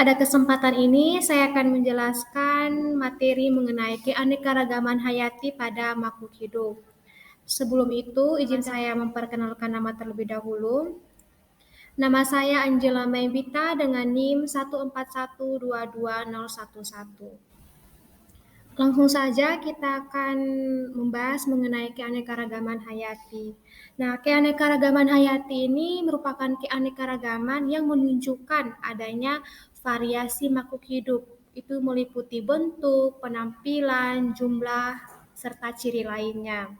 Pada kesempatan ini, saya akan menjelaskan materi mengenai keanekaragaman hayati pada makhluk hidup. Sebelum itu, izin saya memperkenalkan nama terlebih dahulu. Nama saya Angela Maybita dengan NIM 141222011. Langsung saja kita akan membahas mengenai keanekaragaman hayati. Nah, keanekaragaman hayati ini merupakan keanekaragaman yang menunjukkan adanya variasi makhluk hidup. Itu meliputi bentuk, penampilan, jumlah, serta ciri lainnya.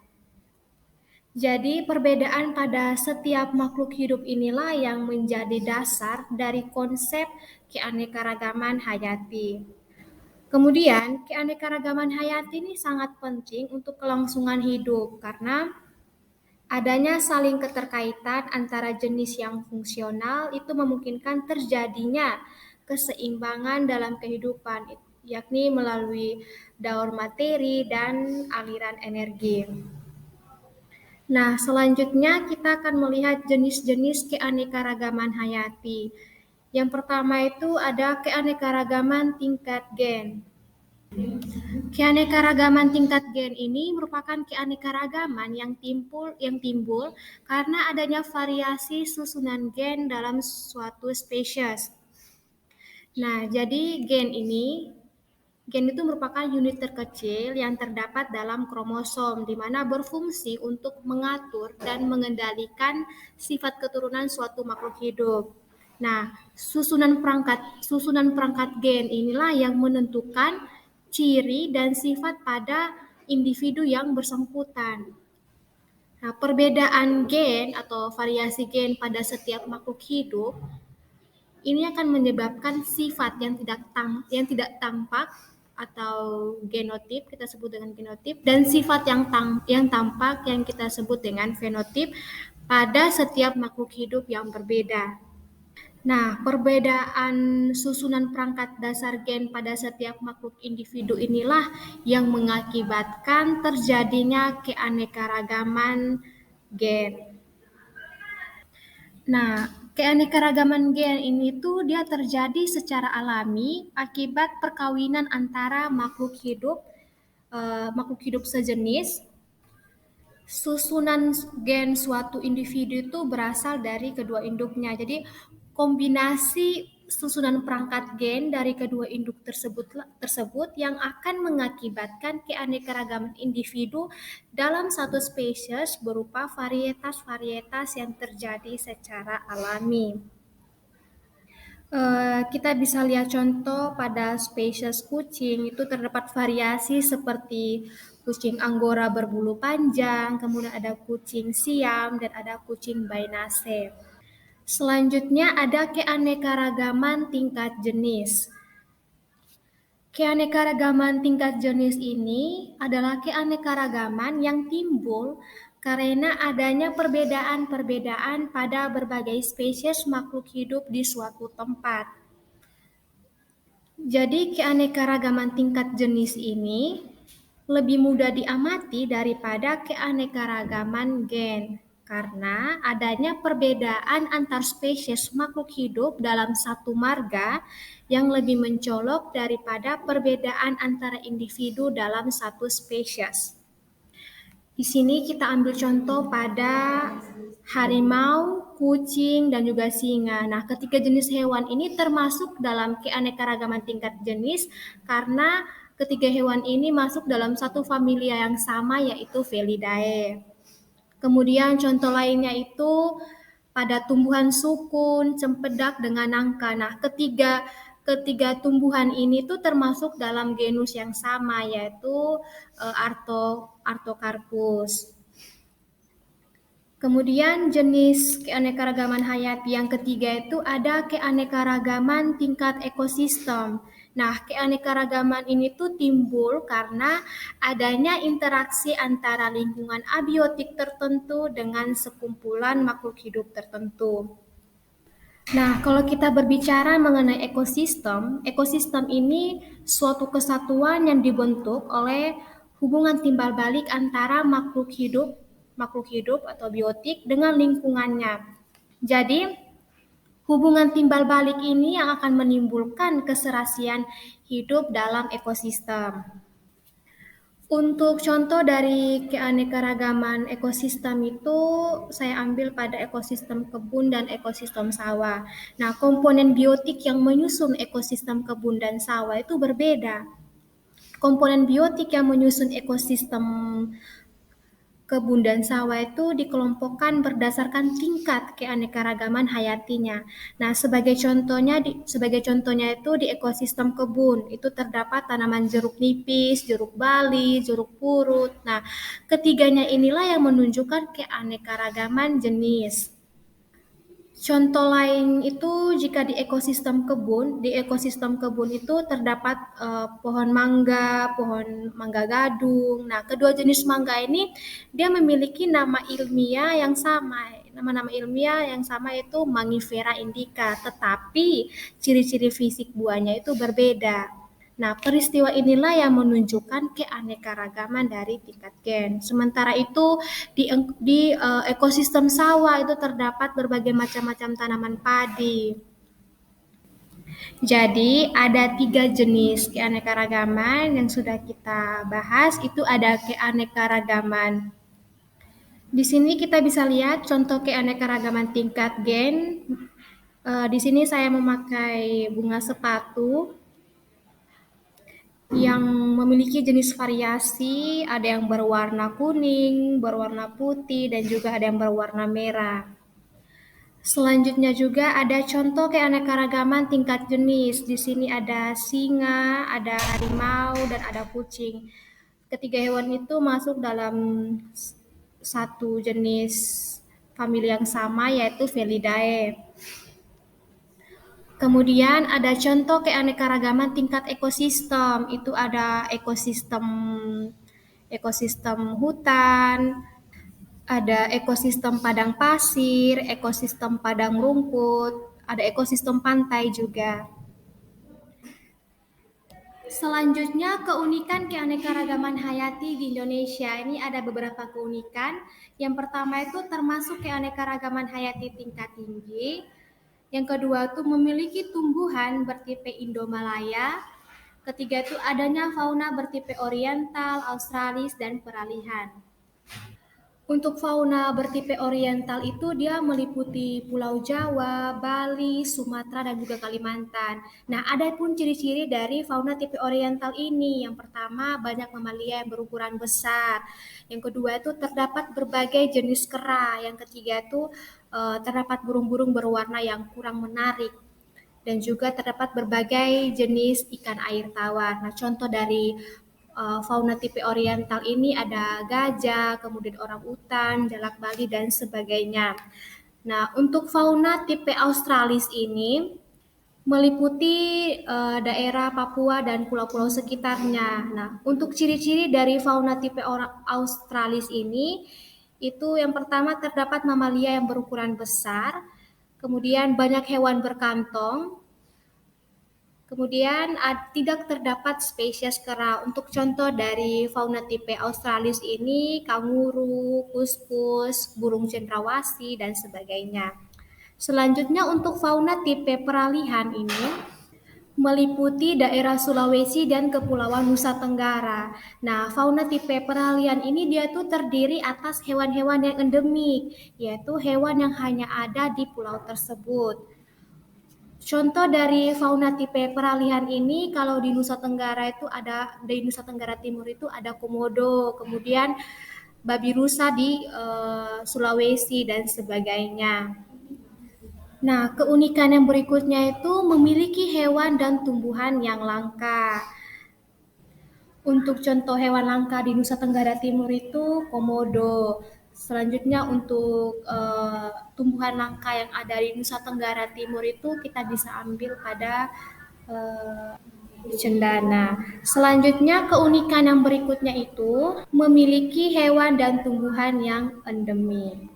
Jadi, perbedaan pada setiap makhluk hidup inilah yang menjadi dasar dari konsep keanekaragaman hayati. Kemudian, keanekaragaman hayati ini sangat penting untuk kelangsungan hidup karena adanya saling keterkaitan antara jenis yang fungsional itu memungkinkan terjadinya keseimbangan dalam kehidupan, yakni melalui daur materi dan aliran energi. Nah, selanjutnya kita akan melihat jenis-jenis keanekaragaman hayati. Yang pertama itu ada keanekaragaman tingkat gen. Keanekaragaman tingkat gen ini merupakan keanekaragaman yang timbul karena adanya variasi susunan gen dalam suatu spesies. Nah, jadi gen itu merupakan unit terkecil yang terdapat dalam kromosom, di mana berfungsi untuk mengatur dan mengendalikan sifat keturunan suatu makhluk hidup. Nah, susunan perangkat gen inilah yang menentukan ciri dan sifat pada individu yang bersangkutan. Nah, perbedaan gen atau variasi gen pada setiap makhluk hidup ini akan menyebabkan sifat yang tidak tampak atau genotip, kita sebut dengan genotip, dan sifat yang tampak yang kita sebut dengan fenotip pada setiap makhluk hidup yang berbeda. Nah, perbedaan susunan perangkat dasar gen pada setiap makhluk individu inilah yang mengakibatkan terjadinya keanekaragaman gen. Nah, keanekaragaman gen ini tuh dia terjadi secara alami akibat perkawinan antara makhluk hidup sejenis. Susunan gen suatu individu itu berasal dari kedua induknya. Jadi kombinasi susunan perangkat gen dari kedua induk tersebut yang akan mengakibatkan keanekaragaman individu dalam satu spesies berupa varietas-varietas yang terjadi secara alami. Kita bisa lihat contoh pada spesies kucing, itu terdapat variasi seperti kucing Anggora berbulu panjang, kemudian ada kucing Siam, dan ada kucing Bainase. Selanjutnya ada keanekaragaman tingkat jenis. Keanekaragaman tingkat jenis ini adalah keanekaragaman yang timbul karena adanya perbedaan-perbedaan pada berbagai spesies makhluk hidup di suatu tempat. Jadi keanekaragaman tingkat jenis ini lebih mudah diamati daripada keanekaragaman gen karena adanya perbedaan antar spesies makhluk hidup dalam satu marga yang lebih mencolok daripada perbedaan antara individu dalam satu spesies. Di sini kita ambil contoh pada harimau, kucing, dan juga singa. Nah, ketiga jenis hewan ini termasuk dalam keanekaragaman tingkat jenis karena ketiga hewan ini masuk dalam satu familia yang sama yaitu Felidae. Kemudian contoh lainnya itu pada tumbuhan sukun, cempedak, dengan nangka. Nah, ketiga tumbuhan ini tuh termasuk dalam genus yang sama yaitu Artocarpus. Kemudian jenis keanekaragaman hayati yang ketiga itu ada keanekaragaman tingkat ekosistem. Nah, keanekaragaman ini tuh timbul karena adanya interaksi antara lingkungan abiotik tertentu dengan sekumpulan makhluk hidup tertentu. Nah, kalau kita berbicara mengenai ekosistem ini suatu kesatuan yang dibentuk oleh hubungan timbal balik antara makhluk hidup atau biotik dengan lingkungannya. Jadi, Hubungan timbal balik ini yang akan menimbulkan keserasian hidup dalam ekosistem. Untuk contoh dari keanekaragaman ekosistem itu saya ambil pada ekosistem kebun dan ekosistem sawah. Nah, komponen biotik yang menyusun ekosistem kebun dan sawah itu berbeda. Komponen biotik yang menyusun ekosistem kebun dan sawah itu dikelompokkan berdasarkan tingkat keanekaragaman hayatinya. Nah, sebagai contohnya itu di ekosistem kebun itu terdapat tanaman jeruk nipis, jeruk bali, jeruk purut. Nah, ketiganya inilah yang menunjukkan keanekaragaman jenis. Contoh lain itu jika di ekosistem kebun itu terdapat pohon mangga gadung. Nah, kedua jenis mangga ini dia memiliki nama ilmiah yang sama. Nama-nama ilmiah yang sama itu Mangifera indica, tetapi ciri-ciri fisik buahnya itu berbeda. Nah, peristiwa inilah yang menunjukkan keanekaragaman dari tingkat gen. Sementara itu, di ekosistem sawah itu terdapat berbagai macam-macam tanaman padi. Jadi, ada 3 jenis keanekaragaman yang sudah kita bahas, itu ada keanekaragaman. Di sini kita bisa lihat contoh keanekaragaman tingkat gen. Di sini saya memakai bunga sepatu yang memiliki jenis variasi, ada yang berwarna kuning, berwarna putih, dan juga ada yang berwarna merah. Selanjutnya juga ada contoh keanekaragaman tingkat jenis. Di sini ada singa, ada harimau, dan ada kucing. Ketiga hewan itu masuk dalam satu jenis famili yang sama, yaitu Felidae. Kemudian ada contoh keanekaragaman tingkat ekosistem. Itu ada ekosistem hutan, ada ekosistem padang pasir, ekosistem padang rumput, ada ekosistem pantai juga. Selanjutnya, keunikan keanekaragaman hayati di Indonesia. Ini ada beberapa keunikan. Yang pertama itu termasuk keanekaragaman hayati tingkat tinggi. Yang kedua itu memiliki tumbuhan bertipe Indomalaya. Ketiga itu adanya fauna bertipe oriental, australis, dan peralihan. Untuk fauna bertipe oriental itu dia meliputi Pulau Jawa, Bali, Sumatera, dan juga Kalimantan. Nah, ada pun ciri-ciri dari fauna tipe oriental ini. Yang pertama, banyak mamalia yang berukuran besar. Yang kedua itu terdapat berbagai jenis kera. Yang ketiga itu terdapat burung-burung berwarna yang kurang menarik. Dan juga terdapat berbagai jenis ikan air tawar. Nah, contoh dari fauna tipe oriental ini ada gajah, kemudian orang utan, jalak Bali, dan sebagainya. Nah, untuk fauna tipe australis ini meliputi daerah Papua dan pulau-pulau sekitarnya. Nah, untuk ciri-ciri dari fauna tipe australis ini, itu yang pertama terdapat mamalia yang berukuran besar, kemudian banyak hewan berkantong, kemudian tidak terdapat spesies kera. Untuk contoh dari fauna tipe australis ini, kanguru, kuskus, burung cendrawasih, dan sebagainya. Selanjutnya untuk fauna tipe peralihan ini meliputi daerah Sulawesi dan Kepulauan Nusa Tenggara. Nah, fauna tipe peralihan ini dia tuh terdiri atas hewan-hewan yang endemik, yaitu hewan yang hanya ada di pulau tersebut. Contoh dari fauna tipe peralihan ini, kalau di Nusa Tenggara Timur itu ada komodo, kemudian babi rusa di Sulawesi dan sebagainya. Nah, keunikan yang berikutnya itu memiliki hewan dan tumbuhan yang langka. Untuk contoh hewan langka di Nusa Tenggara Timur itu komodo. Selanjutnya untuk tumbuhan langka yang ada di Nusa Tenggara Timur itu kita bisa ambil pada cendana. Selanjutnya keunikan yang berikutnya itu memiliki hewan dan tumbuhan yang endemik.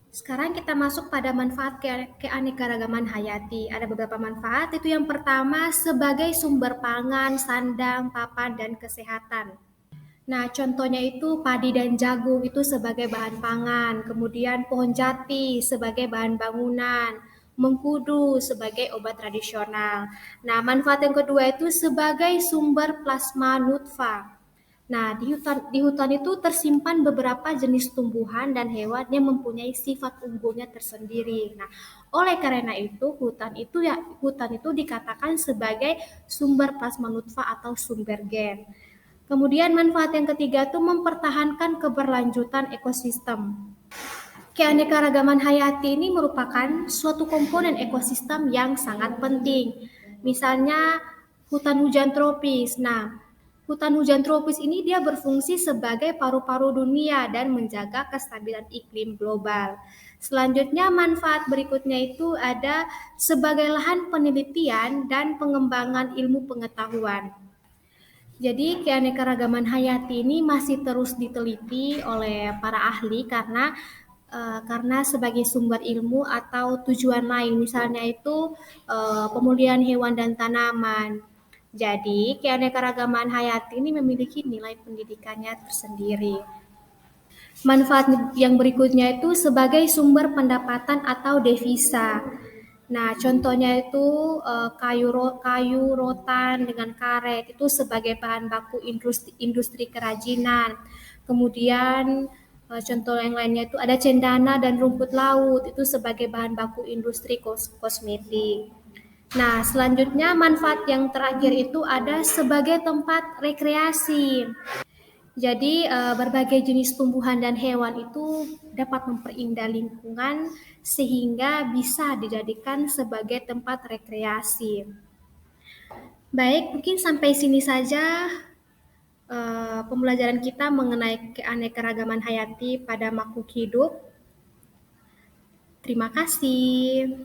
Sekarang kita masuk pada manfaat keanekaragaman hayati. Ada beberapa manfaat, itu yang pertama sebagai sumber pangan, sandang, papan, dan kesehatan. Nah, contohnya itu padi dan jagung itu sebagai bahan pangan, kemudian pohon jati sebagai bahan bangunan, mengkudu sebagai obat tradisional. Nah, manfaat yang kedua itu sebagai sumber plasma nutfah. Nah, di hutan itu tersimpan beberapa jenis tumbuhan dan hewan yang mempunyai sifat unggulnya tersendiri. Nah, oleh karena itu hutan itu dikatakan sebagai sumber plasma nutfah atau sumber gen. Kemudian manfaat yang ketiga itu mempertahankan keberlanjutan ekosistem. Keanekaragaman hayati ini merupakan suatu komponen ekosistem yang sangat penting. Misalnya hutan hujan tropis. Nah, hutan hujan tropis ini dia berfungsi sebagai paru-paru dunia dan menjaga kestabilan iklim global. Selanjutnya manfaat berikutnya itu ada sebagai lahan penelitian dan pengembangan ilmu pengetahuan. Jadi keanekaragaman hayati ini masih terus diteliti oleh para ahli karena sebagai sumber ilmu atau tujuan lain, misalnya itu pemulihan hewan dan tanaman. Jadi keanekaragaman hayati ini memiliki nilai pendidikannya tersendiri. Manfaat yang berikutnya itu sebagai sumber pendapatan atau devisa. Nah, contohnya itu kayu rotan dengan karet itu sebagai bahan baku industri kerajinan. Kemudian contoh yang lainnya itu ada cendana dan rumput laut itu sebagai bahan baku industri kosmetik. Nah, selanjutnya manfaat yang terakhir itu ada sebagai tempat rekreasi. Jadi berbagai jenis tumbuhan dan hewan itu dapat memperindah lingkungan sehingga bisa dijadikan sebagai tempat rekreasi. Baik, mungkin sampai sini saja pembelajaran kita mengenai keanekaragaman hayati pada makhluk hidup. Terima kasih.